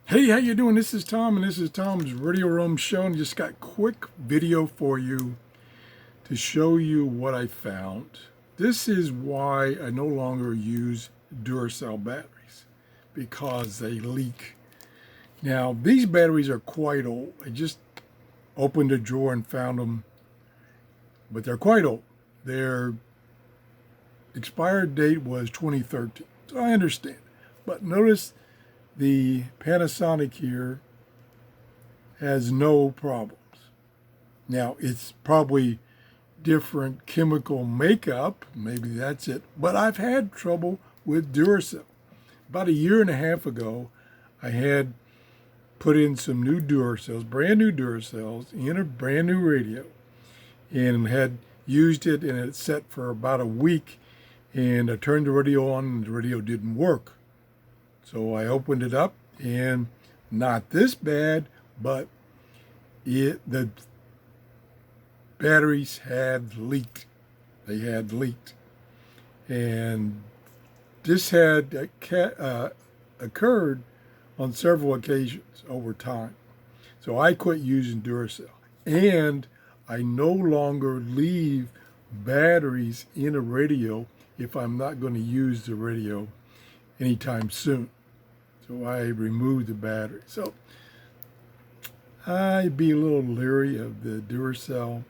Hey, how you doing? This is Tom, and this is Tom's Radio Roam Show. And just got a quick video for you to show you what I found. This is why I no longer use Duracell batteries, because they leak. Now, these batteries are quite old. I just opened a drawer and found them, but they're quite old. Their expired date was 2013, so I understand. But notice the Panasonic here has no problems. Now, it's probably different chemical makeup, maybe that's it, but I've had trouble with Duracell. About a year and a half ago, I had put in some new Duracells, brand new Duracells, in a brand new radio, and had used it, and it set for about a week, and I turned the radio on, and the radio didn't work. So I opened it up, and not this bad, but the batteries had leaked. They had leaked. And this had occurred on several occasions over time. So I quit using Duracell. And I no longer leave batteries in a radio if I'm not going to use the radio anytime soon. So I removed the battery. So I'd be a little leery of the Duracell.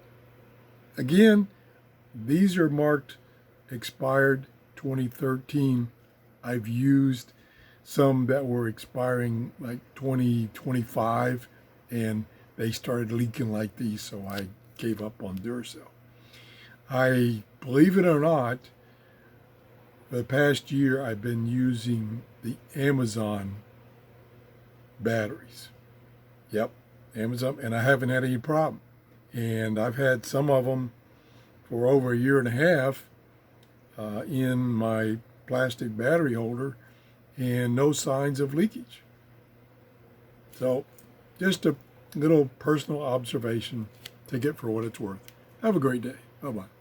Again, these are marked expired 2013. I've used some that were expiring like 2025, and they started leaking like these, so I gave up on Duracell. I, believe it or not, the past year I've been using the Amazon batteries. Yep, Amazon, and I haven't had any problem. And I've had some of them for over a year and a half in my plastic battery holder, and no signs of leakage. So just a little personal observation. Take it for what it's worth. Have a great day. Bye-bye.